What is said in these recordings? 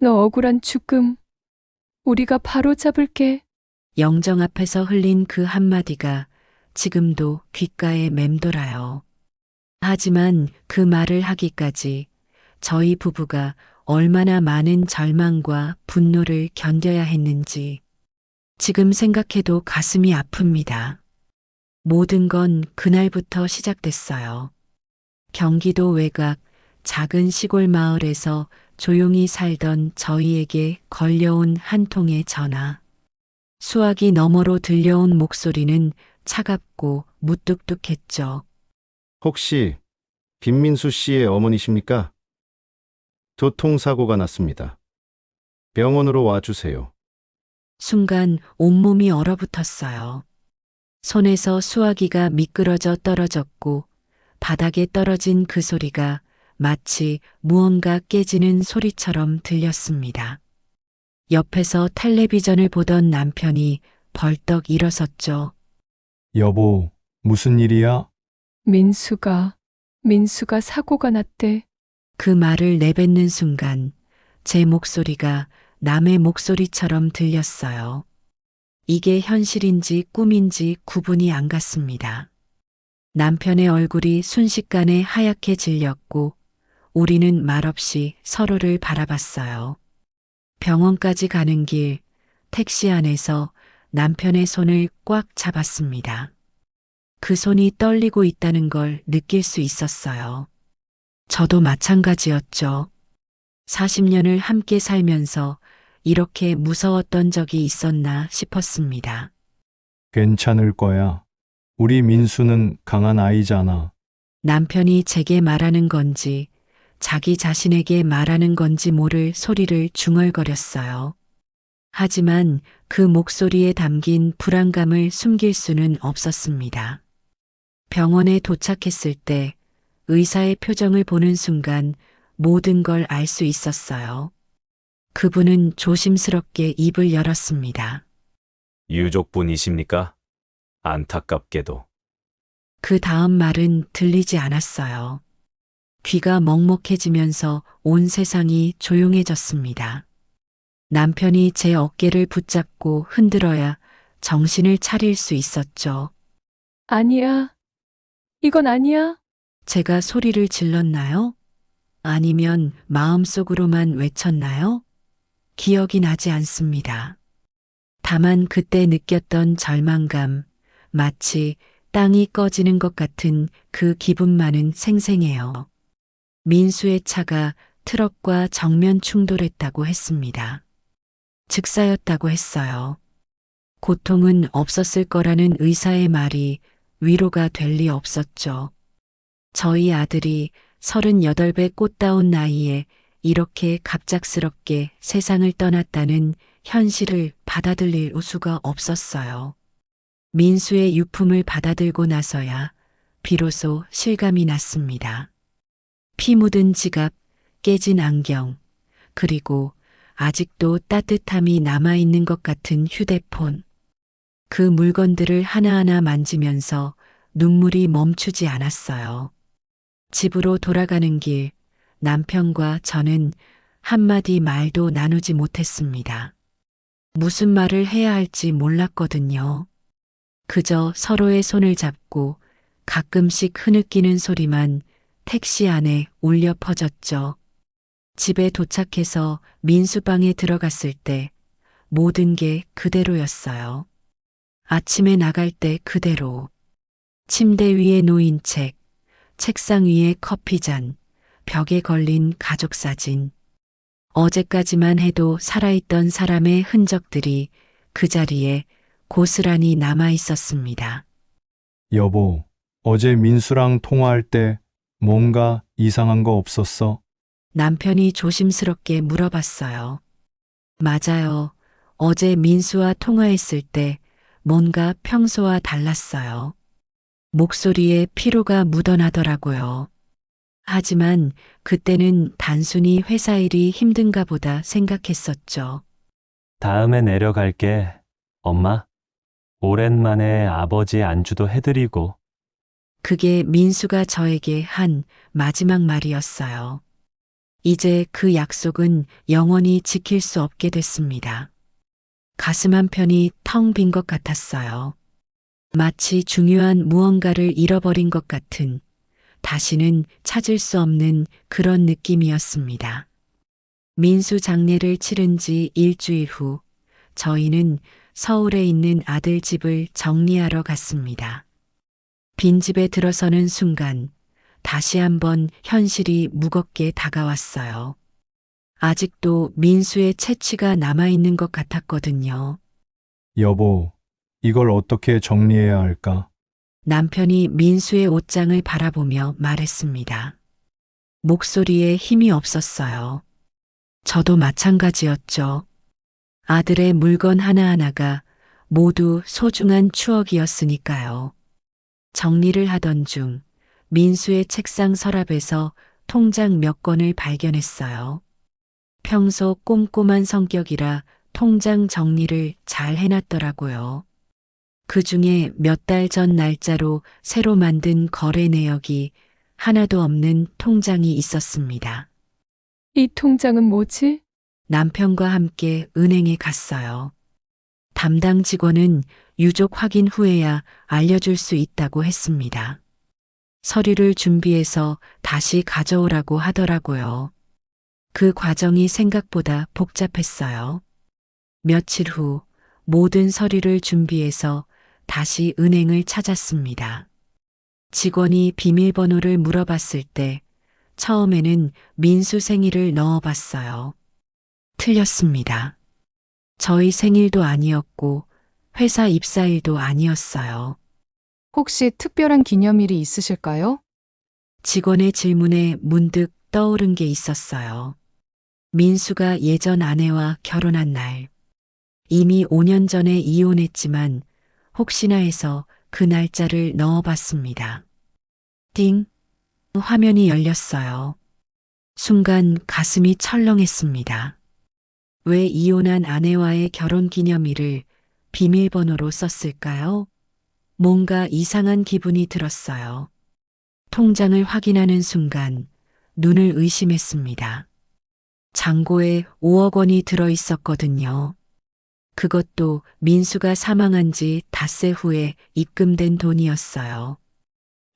너 억울한 죽음. 우리가 바로 잡을게. 영정 앞에서 흘린 그 한마디가 지금도 귓가에 맴돌아요. 하지만 그 말을 하기까지 저희 부부가 얼마나 많은 절망과 분노를 견뎌야 했는지 지금 생각해도 가슴이 아픕니다. 모든 건 그날부터 시작됐어요. 경기도 외곽 작은 시골 마을에서 조용히 살던 저희에게 걸려온 한 통의 전화. 수화기 너머로 들려온 목소리는 차갑고 무뚝뚝했죠. 혹시 김민수 씨의 어머니십니까? 교통사고가 났습니다. 병원으로 와주세요. 순간 온몸이 얼어붙었어요. 손에서 수화기가 미끄러져 떨어졌고 바닥에 떨어진 그 소리가 마치 무언가 깨지는 소리처럼 들렸습니다. 옆에서 텔레비전을 보던 남편이 벌떡 일어섰죠. 여보, 무슨 일이야? 민수가 사고가 났대. 그 말을 내뱉는 순간 제 목소리가 남의 목소리처럼 들렸어요. 이게 현실인지 꿈인지 구분이 안 갔습니다. 남편의 얼굴이 순식간에 하얗게 질렸고 우리는 말없이 서로를 바라봤어요. 병원까지 가는 길 택시 안에서 남편의 손을 꽉 잡았습니다. 그 손이 떨리고 있다는 걸 느낄 수 있었어요. 저도 마찬가지였죠. 40년을 함께 살면서 이렇게 무서웠던 적이 있었나 싶었습니다. 괜찮을 거야. 우리 민수는 강한 아이잖아. 남편이 제게 말하는 건지 자기 자신에게 말하는 건지 모를 소리를 중얼거렸어요. 하지만 그 목소리에 담긴 불안감을 숨길 수는 없었습니다. 병원에 도착했을 때 의사의 표정을 보는 순간 모든 걸 알 수 있었어요. 그분은 조심스럽게 입을 열었습니다. 유족분이십니까? 안타깝게도. 그 다음 말은 들리지 않았어요. 귀가 먹먹해지면서 온 세상이 조용해졌습니다. 남편이 제 어깨를 붙잡고 흔들어야 정신을 차릴 수 있었죠. 아니야. 이건 아니야. 제가 소리를 질렀나요? 아니면 마음속으로만 외쳤나요? 기억이 나지 않습니다. 다만 그때 느꼈던 절망감, 마치 땅이 꺼지는 것 같은 그 기분만은 생생해요. 민수의 차가 트럭과 정면 충돌했다고 했습니다. 즉사였다고 했어요. 고통은 없었을 거라는 의사의 말이 위로가 될 리 없었죠. 저희 아들이 38배 꽃다운 나이에 이렇게 갑작스럽게 세상을 떠났다는 현실을 받아들일 수가 없었어요. 민수의 유품을 받아들고 나서야 비로소 실감이 났습니다. 피 묻은 지갑, 깨진 안경, 그리고 아직도 따뜻함이 남아있는 것 같은 휴대폰. 그 물건들을 하나하나 만지면서 눈물이 멈추지 않았어요. 집으로 돌아가는 길, 남편과 저는 한마디 말도 나누지 못했습니다. 무슨 말을 해야 할지 몰랐거든요. 그저 서로의 손을 잡고 가끔씩 흐느끼는 소리만 택시 안에 울려 퍼졌죠. 집에 도착해서 민수방에 들어갔을 때 모든 게 그대로였어요. 아침에 나갈 때 그대로. 침대 위에 놓인 책, 책상 위에 커피잔, 벽에 걸린 가족사진. 어제까지만 해도 살아있던 사람의 흔적들이 그 자리에 고스란히 남아 있었습니다. 여보, 어제 민수랑 통화할 때 뭔가 이상한 거 없었어? 남편이 조심스럽게 물어봤어요. 맞아요. 어제 민수와 통화했을 때 뭔가 평소와 달랐어요. 목소리에 피로가 묻어나더라고요. 하지만 그때는 단순히 회사 일이 힘든가 보다 생각했었죠. 다음에 내려갈게. 엄마, 오랜만에 아버지 안주도 해드리고. 그게 민수가 저에게 한 마지막 말이었어요. 이제 그 약속은 영원히 지킬 수 없게 됐습니다. 가슴 한편이 텅 빈 것 같았어요. 마치 중요한 무언가를 잃어버린 것 같은, 다시는 찾을 수 없는 그런 느낌이었습니다. 민수 장례를 치른 지 일주일 후, 저희는 서울에 있는 아들 집을 정리하러 갔습니다. 빈집에 들어서는 순간, 다시 한번 현실이 무겁게 다가왔어요. 아직도 민수의 채취가 남아있는 것 같았거든요. 여보, 이걸 어떻게 정리해야 할까? 남편이 민수의 옷장을 바라보며 말했습니다. 목소리에 힘이 없었어요. 저도 마찬가지였죠. 아들의 물건 하나하나가 모두 소중한 추억이었으니까요. 정리를 하던 중 민수의 책상 서랍에서 통장 몇 권을 발견했어요. 평소 꼼꼼한 성격이라 통장 정리를 잘 해놨더라고요. 그 중에 몇 달 전 날짜로 새로 만든 거래 내역이 하나도 없는 통장이 있었습니다. 이 통장은 뭐지? 남편과 함께 은행에 갔어요. 담당 직원은 유족 확인 후에야 알려줄 수 있다고 했습니다. 서류를 준비해서 다시 가져오라고 하더라고요. 그 과정이 생각보다 복잡했어요. 며칠 후 모든 서류를 준비해서 다시 은행을 찾았습니다. 직원이 비밀번호를 물어봤을 때 처음에는 민수 생일을 넣어봤어요. 틀렸습니다. 저희 생일도 아니었고 회사 입사일도 아니었어요. 혹시 특별한 기념일이 있으실까요? 직원의 질문에 문득 떠오른 게 있었어요. 민수가 예전 아내와 결혼한 날. 이미 5년 전에 이혼했지만 혹시나 해서 그 날짜를 넣어봤습니다. 띵! 화면이 열렸어요. 순간 가슴이 철렁했습니다. 왜 이혼한 아내와의 결혼 기념일을 비밀번호로 썼을까요? 뭔가 이상한 기분이 들었어요. 통장을 확인하는 순간 눈을 의심했습니다. 잔고에 5억 원이 들어 있었거든요. 그것도 민수가 사망한 지 닷새 후에 입금된 돈이었어요.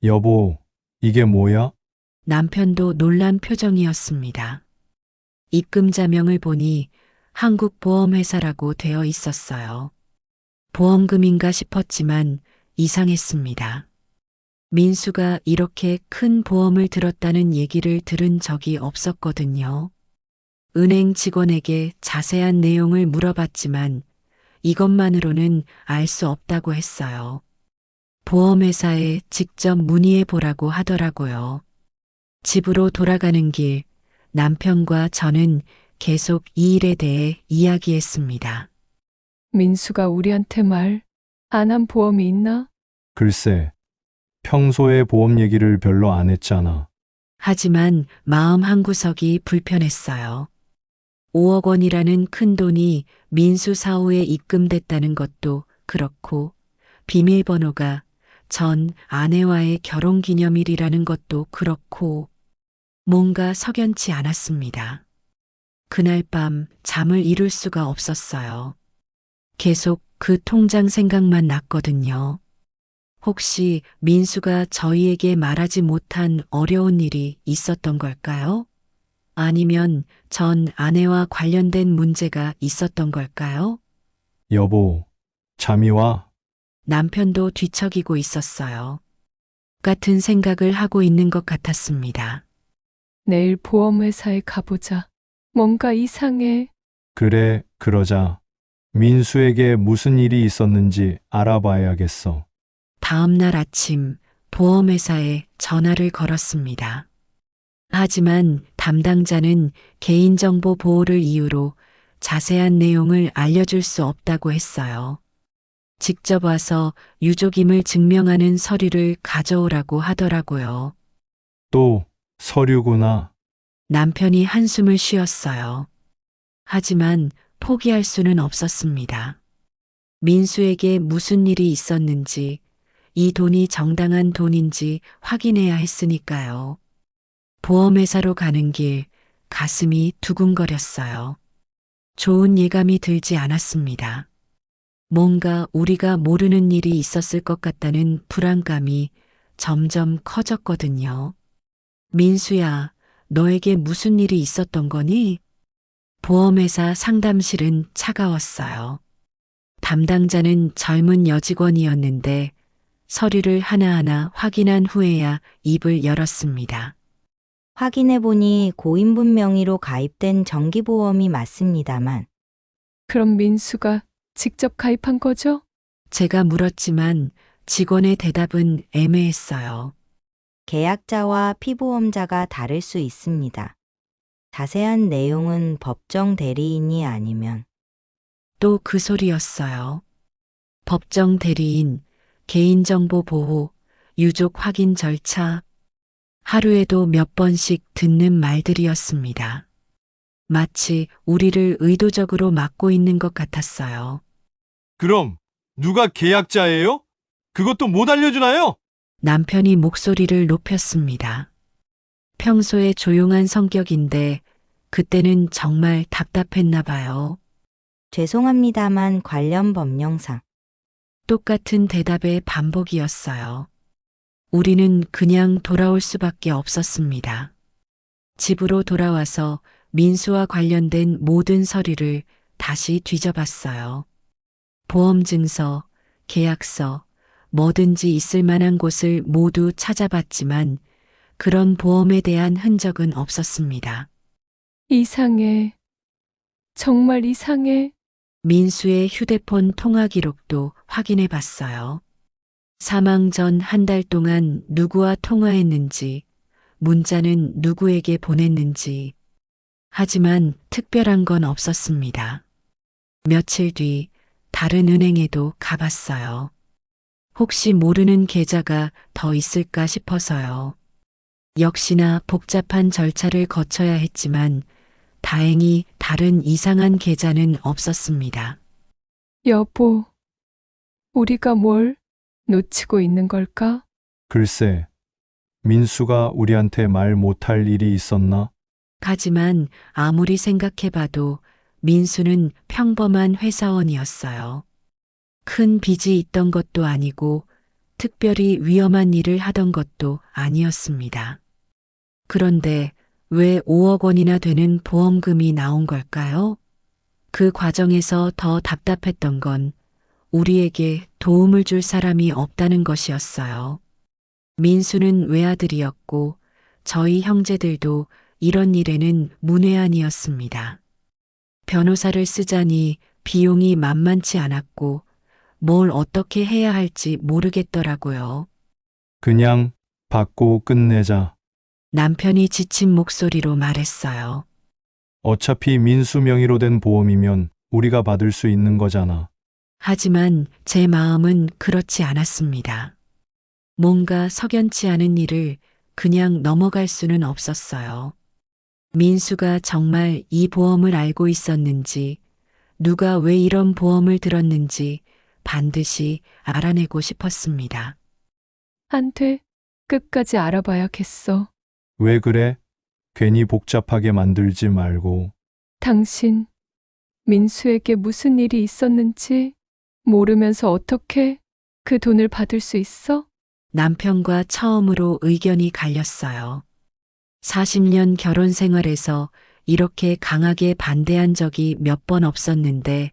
여보, 이게 뭐야? 남편도 놀란 표정이었습니다. 입금 자명을 보니 한국보험회사라고 되어 있었어요. 보험금인가 싶었지만 이상했습니다. 민수가 이렇게 큰 보험을 들었다는 얘기를 들은 적이 없었거든요. 은행 직원에게 자세한 내용을 물어봤지만 이것만으로는 알 수 없다고 했어요. 보험회사에 직접 문의해 보라고 하더라고요. 집으로 돌아가는 길, 남편과 저는 계속 이 일에 대해 이야기했습니다. 민수가 우리한테 말 안 한 보험이 있나? 글쎄, 평소에 보험 얘기를 별로 안 했잖아. 하지만 마음 한구석이 불편했어요. 5억 원이라는 큰 돈이 민수 사후에 입금됐다는 것도 그렇고 비밀번호가 전 아내와의 결혼 기념일이라는 것도 그렇고 뭔가 석연치 않았습니다. 그날 밤 잠을 이룰 수가 없었어요. 계속 그 통장 생각만 났거든요. 혹시 민수가 저희에게 말하지 못한 어려운 일이 있었던 걸까요? 아니면 전 아내와 관련된 문제가 있었던 걸까요? 여보, 잠이 와? 남편도 뒤척이고 있었어요. 같은 생각을 하고 있는 것 같았습니다. 내일 보험회사에 가보자. 뭔가 이상해. 그래, 그러자. 민수에게 무슨 일이 있었는지 알아봐야겠어. 다음 날 아침 보험회사에 전화를 걸었습니다. 하지만 담당자는 개인정보 보호를 이유로 자세한 내용을 알려줄 수 없다고 했어요. 직접 와서 유족임을 증명하는 서류를 가져오라고 하더라고요. 또 서류구나. 남편이 한숨을 쉬었어요. 하지만 포기할 수는 없었습니다. 민수에게 무슨 일이 있었는지, 이 돈이 정당한 돈인지 확인해야 했으니까요. 보험회사로 가는 길, 가슴이 두근거렸어요. 좋은 예감이 들지 않았습니다. 뭔가 우리가 모르는 일이 있었을 것 같다는 불안감이 점점 커졌거든요. 민수야, 너에게 무슨 일이 있었던 거니? 보험회사 상담실은 차가웠어요. 담당자는 젊은 여직원이었는데 서류를 하나하나 확인한 후에야 입을 열었습니다. 확인해보니 고인분 명의로 가입된 정기보험이 맞습니다만 그럼 민수가 직접 가입한 거죠? 제가 물었지만 직원의 대답은 애매했어요. 계약자와 피보험자가 다를 수 있습니다. 자세한 내용은 법정 대리인이 아니면 또 그 소리였어요. 법정 대리인, 개인정보 보호, 유족 확인 절차. 하루에도 몇 번씩 듣는 말들이었습니다. 마치 우리를 의도적으로 막고 있는 것 같았어요. 그럼 누가 계약자예요? 그것도 못 알려주나요? 남편이 목소리를 높였습니다. 평소에 조용한 성격인데 그때는 정말 답답했나 봐요. 죄송합니다만 관련 법령상 똑같은 대답의 반복이었어요. 우리는 그냥 돌아올 수밖에 없었습니다. 집으로 돌아와서 민수와 관련된 모든 서류를 다시 뒤져봤어요. 보험증서, 계약서, 뭐든지 있을 만한 곳을 모두 찾아봤지만 그런 보험에 대한 흔적은 없었습니다. 이상해. 정말 이상해. 민수의 휴대폰 통화 기록도 확인해 봤어요. 사망 전 한 달 동안 누구와 통화했는지, 문자는 누구에게 보냈는지. 하지만 특별한 건 없었습니다. 며칠 뒤 다른 은행에도 가봤어요. 혹시 모르는 계좌가 더 있을까 싶어서요. 역시나 복잡한 절차를 거쳐야 했지만 다행히 다른 이상한 계좌는 없었습니다. 여보, 우리가 뭘 놓치고 있는 걸까? 글쎄, 민수가 우리한테 말 못할 일이 있었나? 하지만 아무리 생각해봐도 민수는 평범한 회사원이었어요. 큰 빚이 있던 것도 아니고 특별히 위험한 일을 하던 것도 아니었습니다. 그런데 왜 5억 원이나 되는 보험금이 나온 걸까요? 그 과정에서 더 답답했던 건 우리에게 도움을 줄 사람이 없다는 것이었어요. 민수는 외아들이었고 저희 형제들도 이런 일에는 문외한이었습니다. 변호사를 쓰자니 비용이 만만치 않았고 뭘 어떻게 해야 할지 모르겠더라고요. 그냥 받고 끝내자. 남편이 지친 목소리로 말했어요. 어차피 민수 명의로 된 보험이면 우리가 받을 수 있는 거잖아. 하지만 제 마음은 그렇지 않았습니다. 뭔가 석연치 않은 일을 그냥 넘어갈 수는 없었어요. 민수가 정말 이 보험을 알고 있었는지, 누가 왜 이런 보험을 들었는지 반드시 알아내고 싶었습니다. 안 돼. 끝까지 알아봐야겠어. 왜 그래? 괜히 복잡하게 만들지 말고. 당신, 민수에게 무슨 일이 있었는지 모르면서 어떻게 그 돈을 받을 수 있어? 남편과 처음으로 의견이 갈렸어요. 40년 결혼 생활에서 이렇게 강하게 반대한 적이 몇 번 없었는데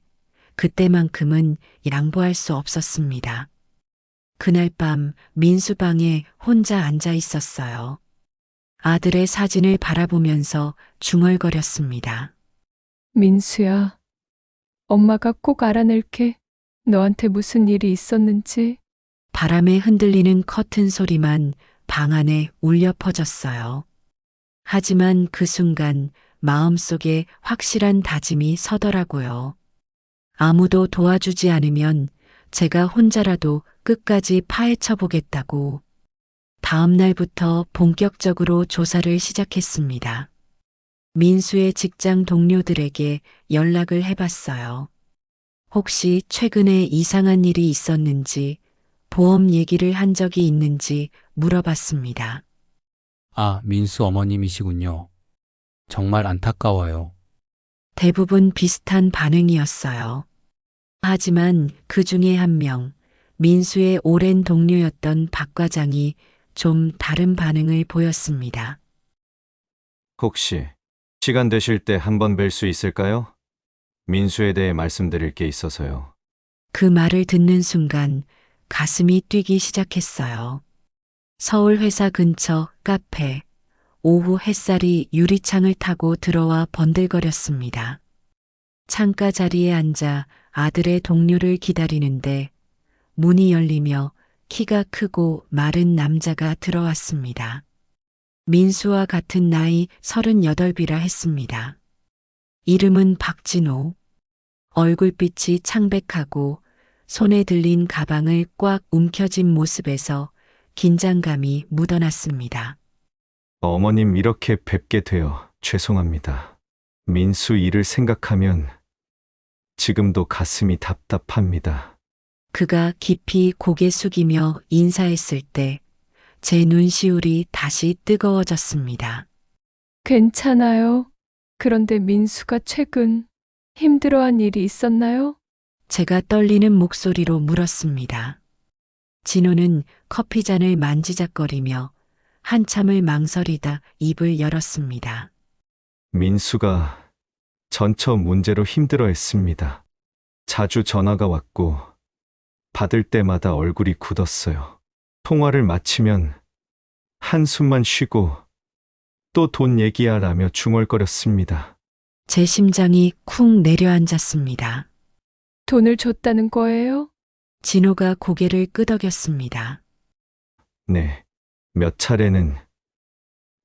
그때만큼은 양보할 수 없었습니다. 그날 밤 민수 방에 혼자 앉아 있었어요. 아들의 사진을 바라보면서 중얼거렸습니다. 민수야, 엄마가 꼭 알아낼게. 너한테 무슨 일이 있었는지. 바람에 흔들리는 커튼 소리만 방 안에 울려 퍼졌어요. 하지만 그 순간 마음속에 확실한 다짐이 서더라고요. 아무도 도와주지 않으면 제가 혼자라도 끝까지 파헤쳐 보겠다고. 다음 날부터 본격적으로 조사를 시작했습니다. 민수의 직장 동료들에게 연락을 해봤어요. 혹시 최근에 이상한 일이 있었는지, 보험 얘기를 한 적이 있는지 물어봤습니다. 아, 민수 어머님이시군요. 정말 안타까워요. 대부분 비슷한 반응이었어요. 하지만 그 중에 한 명, 민수의 오랜 동료였던 박 과장이 좀 다른 반응을 보였습니다. 혹시 시간 되실 때 한번 뵐 수 있을까요? 민수에 대해 말씀드릴 게 있어서요. 그 말을 듣는 순간 가슴이 뛰기 시작했어요. 서울 회사 근처 카페. 오후 햇살이 유리창을 타고 들어와 번들거렸습니다. 창가 자리에 앉아 아들의 동료를 기다리는데 문이 열리며 키가 크고 마른 남자가 들어왔습니다. 민수와 같은 나이 38이라 했습니다. 이름은 박진호. 얼굴빛이 창백하고 손에 들린 가방을 꽉 움켜쥔 모습에서 긴장감이 묻어났습니다. 어머님 이렇게 뵙게 되어 죄송합니다. 민수 일을 생각하면 지금도 가슴이 답답합니다. 그가 깊이 고개 숙이며 인사했을 때 제 눈시울이 다시 뜨거워졌습니다. 괜찮아요. 그런데 민수가 최근 힘들어한 일이 있었나요? 제가 떨리는 목소리로 물었습니다. 진호는 커피잔을 만지작거리며 한참을 망설이다 입을 열었습니다. 민수가 전처 문제로 힘들어했습니다. 자주 전화가 왔고 받을 때마다 얼굴이 굳었어요. 통화를 마치면 한숨만 쉬고 또 돈 얘기하라며 중얼거렸습니다. 제 심장이 쿵 내려앉았습니다. 돈을 줬다는 거예요? 진호가 고개를 끄덕였습니다. 네, 몇 차례는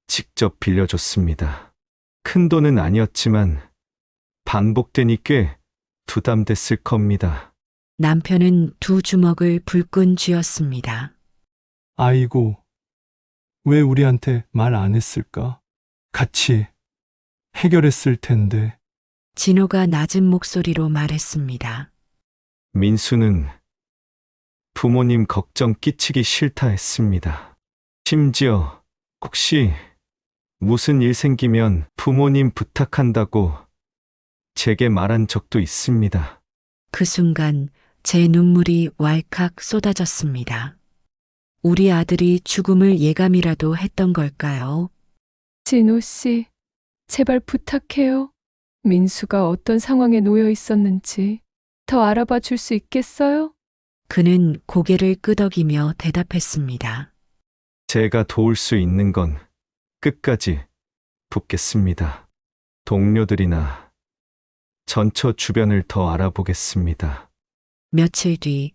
직접 빌려줬습니다. 큰 돈은 아니었지만 반복되니 꽤 부담됐을 겁니다. 남편은 두 주먹을 불끈 쥐었습니다. 아이고, 왜 우리한테 말 안 했을까? 같이 해결했을 텐데. 진호가 낮은 목소리로 말했습니다. 민수는 부모님 걱정 끼치기 싫다 했습니다. 심지어 혹시 무슨 일 생기면 부모님 부탁한다고 제게 말한 적도 있습니다. 그 순간 제 눈물이 왈칵 쏟아졌습니다. 우리 아들이 죽음을 예감이라도 했던 걸까요? 진호 씨, 제발 부탁해요. 민수가 어떤 상황에 놓여 있었는지 더 알아봐 줄 수 있겠어요? 그는 고개를 끄덕이며 대답했습니다. 제가 도울 수 있는 건 끝까지 돕겠습니다. 동료들이나 전처 주변을 더 알아보겠습니다. 며칠 뒤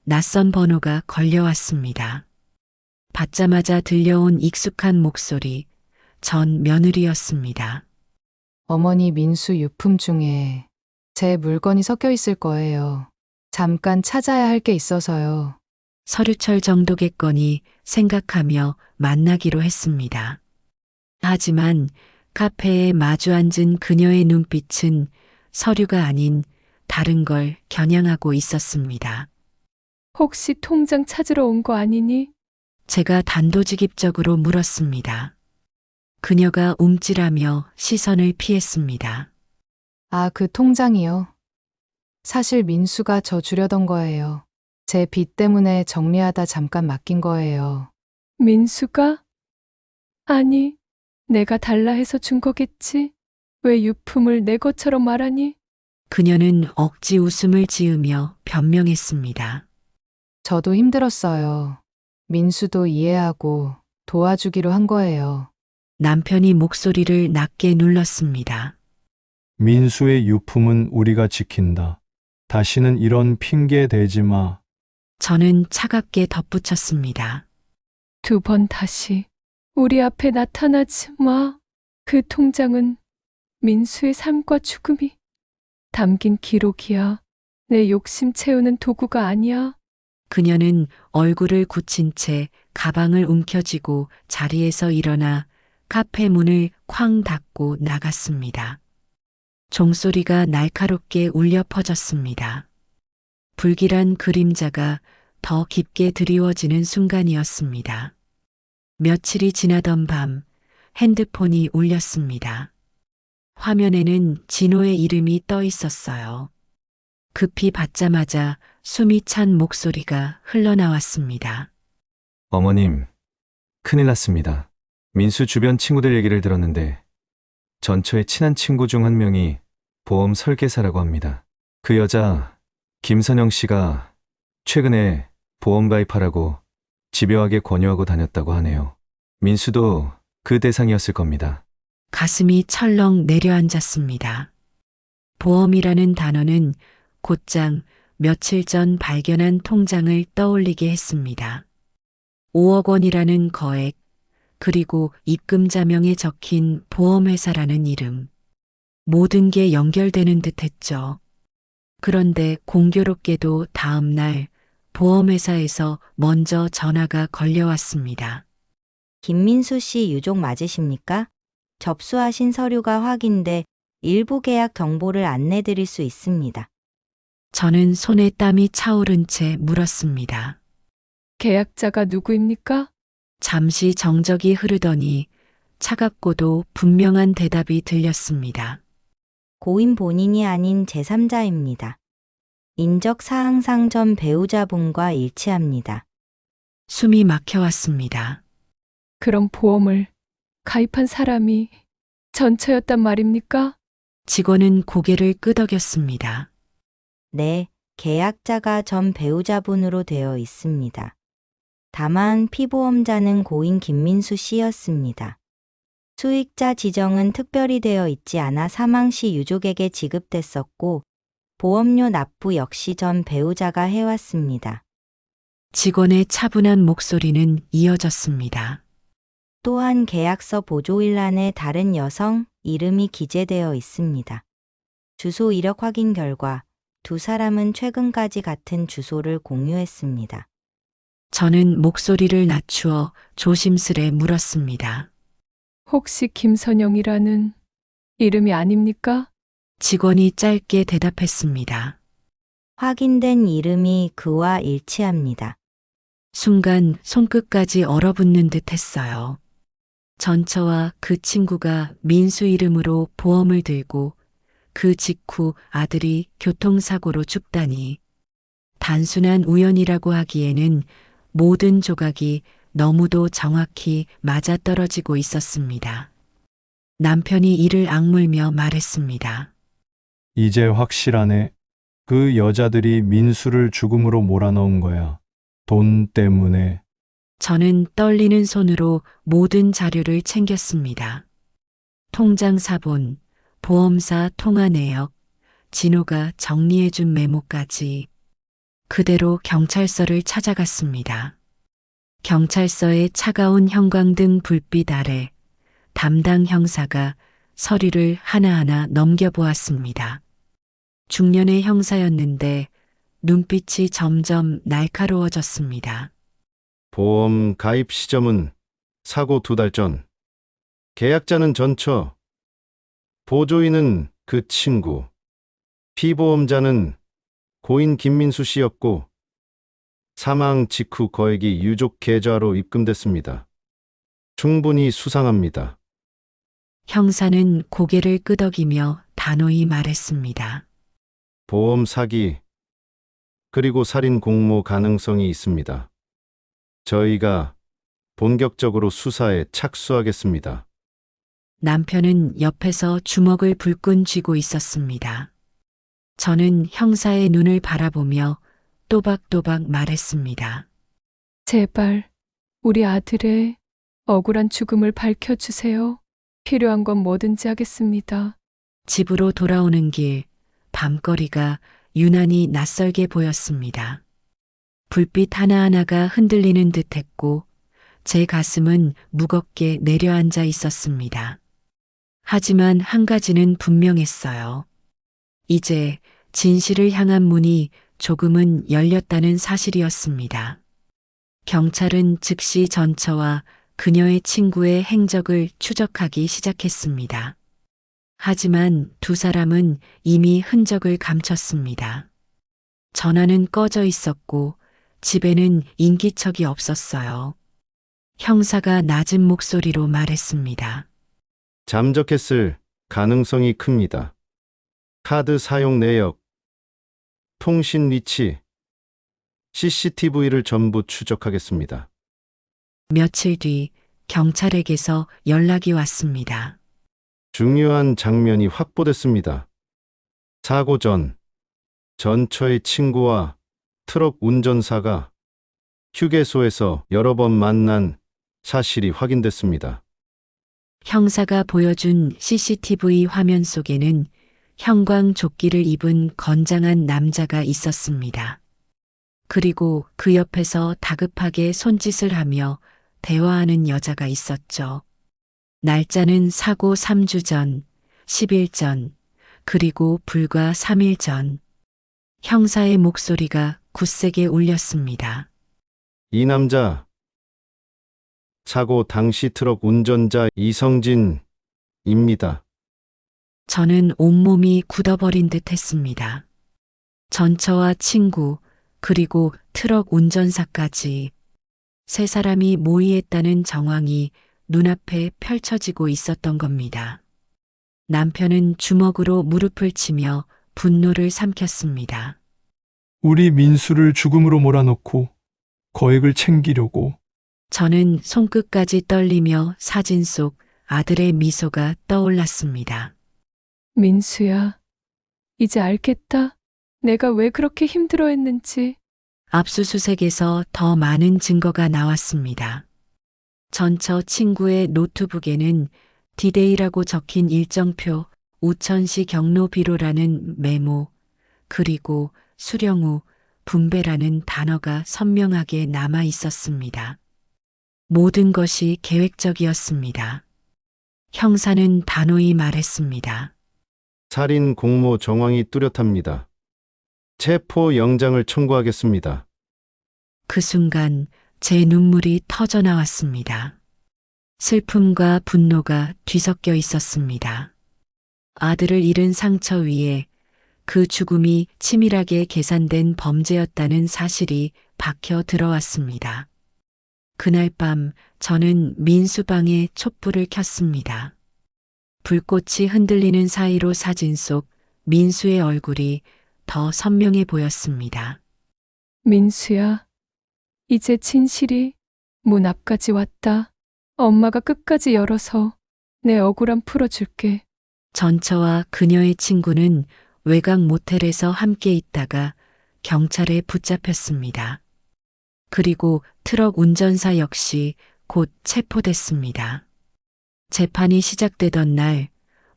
낯선 번호가 걸려왔습니다. 받자마자 들려온 익숙한 목소리, 전 며느리였습니다. 어머니 민수 유품 중에 제 물건이 섞여 있을 거예요. 잠깐 찾아야 할 게 있어서요. 서류철 정도겠거니 생각하며 만나기로 했습니다. 하지만 카페에 마주 앉은 그녀의 눈빛은 서류가 아닌 다른 걸 겨냥하고 있었습니다. 혹시 통장 찾으러 온 거 아니니? 제가 단도직입적으로 물었습니다. 그녀가 움찔하며 시선을 피했습니다. 아, 그 통장이요. 사실 민수가 저 주려던 거예요. 제 빚 때문에 정리하다 잠깐 맡긴 거예요. 민수가? 아니, 내가 달라 해서 준 거겠지? 왜 유품을 내 것처럼 말하니? 그녀는 억지 웃음을 지으며 변명했습니다. 저도 힘들었어요. 민수도 이해하고 도와주기로 한 거예요. 남편이 목소리를 낮게 눌렀습니다. 민수의 유품은 우리가 지킨다. 다시는 이런 핑계 대지 마. 저는 차갑게 덧붙였습니다. 2번 다시 우리 앞에 나타나지 마. 그 통장은 민수의 삶과 죽음이 담긴 기록이야. 내 욕심 채우는 도구가 아니야. 그녀는 얼굴을 굳힌 채 가방을 움켜쥐고 자리에서 일어나 카페 문을 쾅 닫고 나갔습니다. 종소리가 날카롭게 울려 퍼졌습니다. 불길한 그림자가 더 깊게 드리워지는 순간이었습니다. 며칠이 지나던 밤 핸드폰이 울렸습니다. 화면에는 진호의 이름이 떠 있었어요. 급히 받자마자 숨이 찬 목소리가 흘러나왔습니다. 어머님, 큰일 났습니다. 민수 주변 친구들 얘기를 들었는데 전처의 친한 친구 중 한 명이 보험 설계사라고 합니다. 그 여자 김선영 씨가 최근에 보험 가입하라고 집요하게 권유하고 다녔다고 하네요. 민수도 그 대상이었을 겁니다. 가슴이 철렁 내려앉았습니다. 보험이라는 단어는 곧장 며칠 전 발견한 통장을 떠올리게 했습니다. 5억 원이라는 거액, 그리고 입금자명에 적힌 보험회사라는 이름. 모든 게 연결되는 듯 했죠. 그런데 공교롭게도 다음 날 보험회사에서 먼저 전화가 걸려왔습니다. 김민수 씨 유족 맞으십니까? 접수하신 서류가 확인돼 일부 계약 정보를 안내드릴 수 있습니다. 저는 손에 땀이 차오른 채 물었습니다. 계약자가 누구입니까? 잠시 정적이 흐르더니 차갑고도 분명한 대답이 들렸습니다. 고인 본인이 아닌 제3자입니다. 인적 사항상 전 배우자분과 일치합니다. 숨이 막혀왔습니다. 그럼 보험을 가입한 사람이 전처였단 말입니까? 직원은 고개를 끄덕였습니다. 네, 계약자가 전 배우자분으로 되어 있습니다. 다만 피보험자는 고인 김민수 씨였습니다. 수익자 지정은 특별히 되어 있지 않아 사망 시 유족에게 지급됐었고 보험료 납부 역시 전 배우자가 해왔습니다. 직원의 차분한 목소리는 이어졌습니다. 또한 계약서 보조일란에 다른 여성 이름이 기재되어 있습니다. 주소 이력 확인 결과 두 사람은 최근까지 같은 주소를 공유했습니다. 저는 목소리를 낮추어 조심스레 물었습니다. 혹시 김선영이라는 이름이 아닙니까? 직원이 짧게 대답했습니다. 확인된 이름이 그와 일치합니다. 순간 손끝까지 얼어붙는 듯 했어요. 전처와 그 친구가 민수 이름으로 보험을 들고 그 직후 아들이 교통사고로 죽다니. 단순한 우연이라고 하기에는 모든 조각이 너무도 정확히 맞아떨어지고 있었습니다. 남편이 이를 악물며 말했습니다. 이제 확실하네. 그 여자들이 민수를 죽음으로 몰아넣은 거야. 돈 때문에. 저는 떨리는 손으로 모든 자료를 챙겼습니다. 통장 사본, 보험사 통화 내역, 진호가 정리해준 메모까지. 그대로 경찰서를 찾아갔습니다. 경찰서의 차가운 형광등 불빛 아래 담당 형사가 서류를 하나하나 넘겨보았습니다. 중년의 형사였는데 눈빛이 점점 날카로워졌습니다. 보험 가입 시점은 사고 2달 전. 계약자는 전처. 보조인은 그 친구. 피보험자는 고인 김민수 씨였고 사망 직후 거액이 유족 계좌로 입금됐습니다. 충분히 수상합니다. 형사는 고개를 끄덕이며 단호히 말했습니다. 보험 사기 그리고 살인 공모 가능성이 있습니다. 저희가 본격적으로 수사에 착수하겠습니다. 남편은 옆에서 주먹을 불끈 쥐고 있었습니다. 저는 형사의 눈을 바라보며 또박또박 말했습니다. 제발 우리 아들의 억울한 죽음을 밝혀주세요. 필요한 건 뭐든지 하겠습니다. 집으로 돌아오는 길, 밤거리가 유난히 낯설게 보였습니다. 불빛 하나하나가 흔들리는 듯했고 제 가슴은 무겁게 내려앉아 있었습니다. 하지만 한 가지는 분명했어요. 이제 진실을 향한 문이 조금은 열렸다는 사실이었습니다. 경찰은 즉시 전처와 그녀의 친구의 행적을 추적하기 시작했습니다. 하지만 두 사람은 이미 흔적을 감췄습니다. 전화는 꺼져 있었고 집에는 인기척이 없었어요. 형사가 낮은 목소리로 말했습니다. 잠적했을 가능성이 큽니다. 카드 사용 내역, 통신 위치, CCTV를 전부 추적하겠습니다. 며칠 뒤 경찰에게서 연락이 왔습니다. 중요한 장면이 확보됐습니다. 사고 전, 전처의 친구와 트럭 운전사가 휴게소에서 여러 번 만난 사실이 확인됐습니다. 형사가 보여준 CCTV 화면 속에는 형광조끼를 입은 건장한 남자가 있었습니다. 그리고 그 옆에서 다급하게 손짓을 하며 대화하는 여자가 있었죠. 날짜는 사고 3주 전, 10일 전, 그리고 불과 3일 전. 형사의 목소리가 굳세게 울렸습니다. 이 남자, 사고 당시 트럭 운전자 이성진입니다. 저는 온몸이 굳어버린 듯 했습니다. 전처와 친구, 그리고 트럭 운전사까지 세 사람이 모의했다는 정황이 눈앞에 펼쳐지고 있었던 겁니다. 남편은 주먹으로 무릎을 치며 분노를 삼켰습니다. 우리 민수를 죽음으로 몰아넣고 거액을 챙기려고. 저는 손끝까지 떨리며 사진 속 아들의 미소가 떠올랐습니다. 민수야, 이제 알겠다. 내가 왜 그렇게 힘들어했는지. 압수수색에서 더 많은 증거가 나왔습니다. 전처 친구의 노트북에는 디데이라고 적힌 일정표, 우천시 경로비로라는 메모, 그리고 수령 후 분배라는 단어가 선명하게 남아 있었습니다. 모든 것이 계획적이었습니다. 형사는 단호히 말했습니다. 살인 공모 정황이 뚜렷합니다. 체포 영장을 청구하겠습니다. 그 순간 제 눈물이 터져 나왔습니다. 슬픔과 분노가 뒤섞여 있었습니다. 아들을 잃은 상처 위에 그 죽음이 치밀하게 계산된 범죄였다는 사실이 박혀 들어왔습니다. 그날 밤 저는 민수방에 촛불을 켰습니다. 불꽃이 흔들리는 사이로 사진 속 민수의 얼굴이 더 선명해 보였습니다. 민수야, 이제 진실이 문 앞까지 왔다. 엄마가 끝까지 열어서 내 억울함 풀어줄게. 전처와 그녀의 친구는 외곽 모텔에서 함께 있다가 경찰에 붙잡혔습니다. 그리고 트럭 운전사 역시 곧 체포됐습니다. 재판이 시작되던 날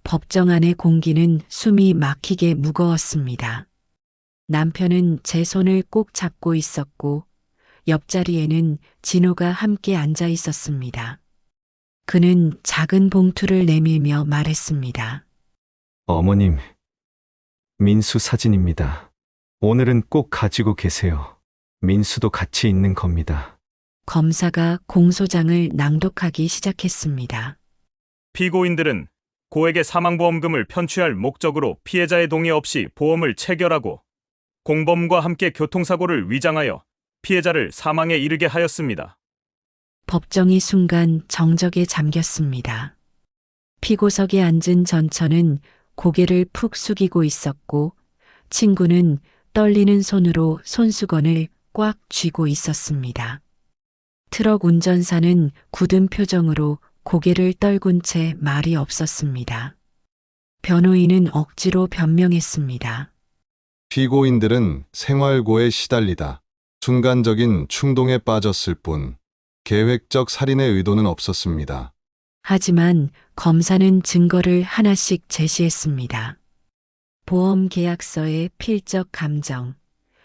법정 안의 공기는 숨이 막히게 무거웠습니다. 남편은 제 손을 꼭 잡고 있었고 옆자리에는 진호가 함께 앉아 있었습니다. 그는 작은 봉투를 내밀며 말했습니다. 어머님, 민수 사진입니다. 오늘은 꼭 가지고 계세요. 민수도 같이 있는 겁니다. 검사가 공소장을 낭독하기 시작했습니다. 피고인들은 고액의 사망보험금을 편취할 목적으로 피해자의 동의 없이 보험을 체결하고 공범과 함께 교통사고를 위장하여 피해자를 사망에 이르게 하였습니다. 법정이 순간 정적에 잠겼습니다. 피고석에 앉은 전처는 고개를 푹 숙이고 있었고 친구는 떨리는 손으로 손수건을 꽉 쥐고 있었습니다. 트럭 운전사는 굳은 표정으로 고개를 떨군 채 말이 없었습니다. 변호인은 억지로 변명했습니다. 피고인들은 생활고에 시달리다 순간적인 충동에 빠졌을 뿐 계획적 살인의 의도는 없었습니다. 하지만 검사는 증거를 하나씩 제시했습니다. 보험 계약서의 필적 감정,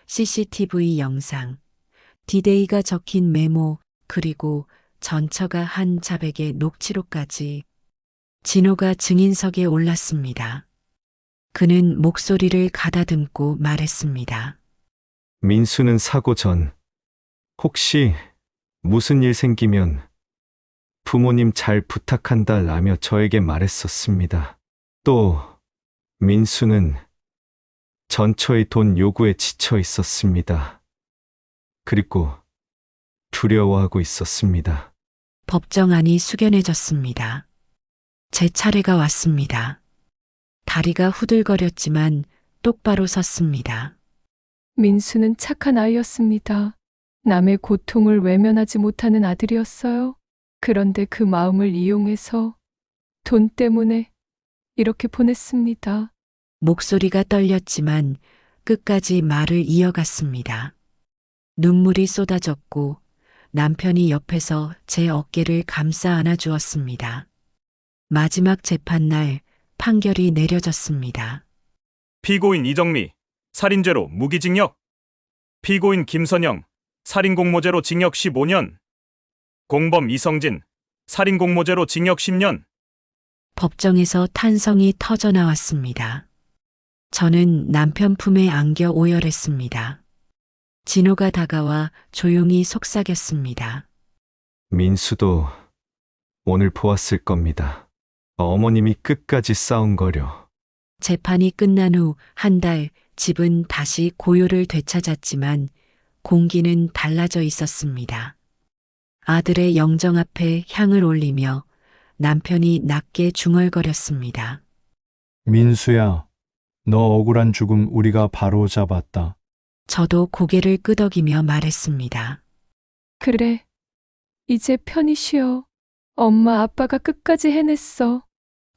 CCTV 영상, 디데이가 적힌 메모, 그리고 전처가 한 자백의 녹취록까지. 진호가 증인석에 올랐습니다. 그는 목소리를 가다듬고 말했습니다. 민수는 사고 전 혹시 무슨 일 생기면 부모님 잘 부탁한다 라며 저에게 말했었습니다. 또 민수는 전처의 돈 요구에 지쳐 있었습니다. 그리고 두려워하고 있었습니다. 법정 안이 숙연해졌습니다. 제 차례가 왔습니다. 다리가 후들거렸지만 똑바로 섰습니다. 민수는 착한 아이였습니다. 남의 고통을 외면하지 못하는 아들이었어요. 그런데 그 마음을 이용해서 돈 때문에 이렇게 보냈습니다. 목소리가 떨렸지만 끝까지 말을 이어갔습니다. 눈물이 쏟아졌고 남편이 옆에서 제 어깨를 감싸 안아 주었습니다. 마지막 재판날 판결이 내려졌습니다. 피고인 이정미, 살인죄로 무기징역. 피고인 김선영, 살인공모죄로 징역 15년. 공범 이성진, 살인공모죄로 징역 10년. 법정에서 탄성이 터져 나왔습니다. 저는 남편 품에 안겨 오열했습니다. 진호가 다가와 조용히 속삭였습니다. 민수도 오늘 보았을 겁니다. 어머님이 끝까지 싸운 거려. 재판이 끝난 후 한 달 집은 다시 고요를 되찾았지만 공기는 달라져 있었습니다. 아들의 영정 앞에 향을 올리며 남편이 낮게 중얼거렸습니다. 민수야, 너 억울한 죽음 우리가 바로 잡았다. 저도 고개를 끄덕이며 말했습니다. 그래. 이제 편히 쉬어. 엄마 아빠가 끝까지 해냈어.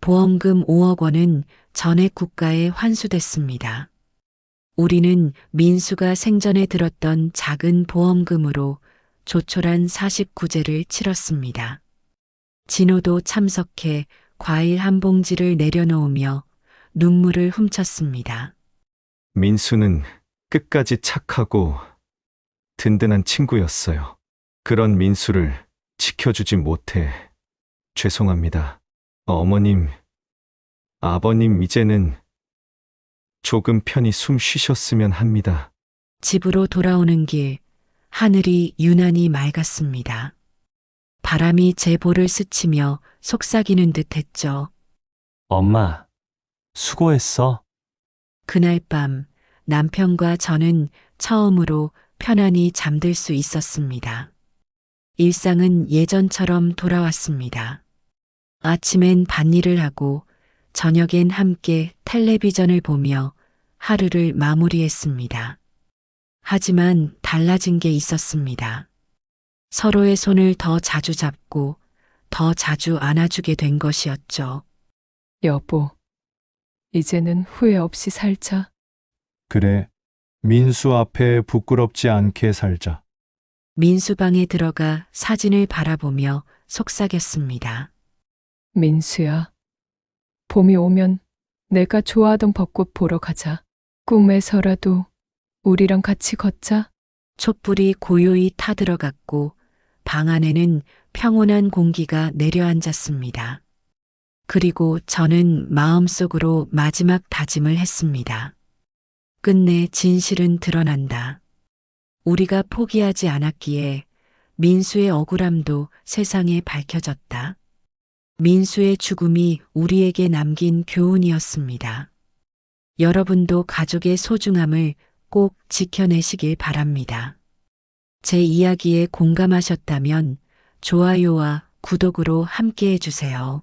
보험금 5억 원은 전액 국가에 환수됐습니다. 우리는 민수가 생전에 들었던 작은 보험금으로 조촐한 49제를 치렀습니다. 진호도 참석해 과일 한 봉지를 내려놓으며 눈물을 훔쳤습니다. 민수는 끝까지 착하고 든든한 친구였어요. 그런 민수를 지켜주지 못해 죄송합니다. 어머님, 아버님 이제는 조금 편히 숨 쉬셨으면 합니다. 집으로 돌아오는 길, 하늘이 유난히 맑았습니다. 바람이 제 볼을 스치며 속삭이는 듯 했죠. 엄마, 수고했어. 그날 밤 남편과 저는 처음으로 편안히 잠들 수 있었습니다. 일상은 예전처럼 돌아왔습니다. 아침엔 밭일을 하고 저녁엔 함께 텔레비전을 보며 하루를 마무리했습니다. 하지만 달라진 게 있었습니다. 서로의 손을 더 자주 잡고 더 자주 안아주게 된 것이었죠. 여보, 이제는 후회 없이 살자. 그래, 민수 앞에 부끄럽지 않게 살자. 민수방에 들어가 사진을 바라보며 속삭였습니다. 민수야, 봄이 오면 내가 좋아하던 벚꽃 보러 가자. 꿈에서라도 우리랑 같이 걷자. 촛불이 고요히 타들어갔고 방 안에는 평온한 공기가 내려앉았습니다. 그리고 저는 마음속으로 마지막 다짐을 했습니다. 끝내 진실은 드러난다. 우리가 포기하지 않았기에 민수의 억울함도 세상에 밝혀졌다. 민수의 죽음이 우리에게 남긴 교훈이었습니다. 여러분도 가족의 소중함을 꼭 지켜내시길 바랍니다. 제 이야기에 공감하셨다면 좋아요와 구독으로 함께 해주세요.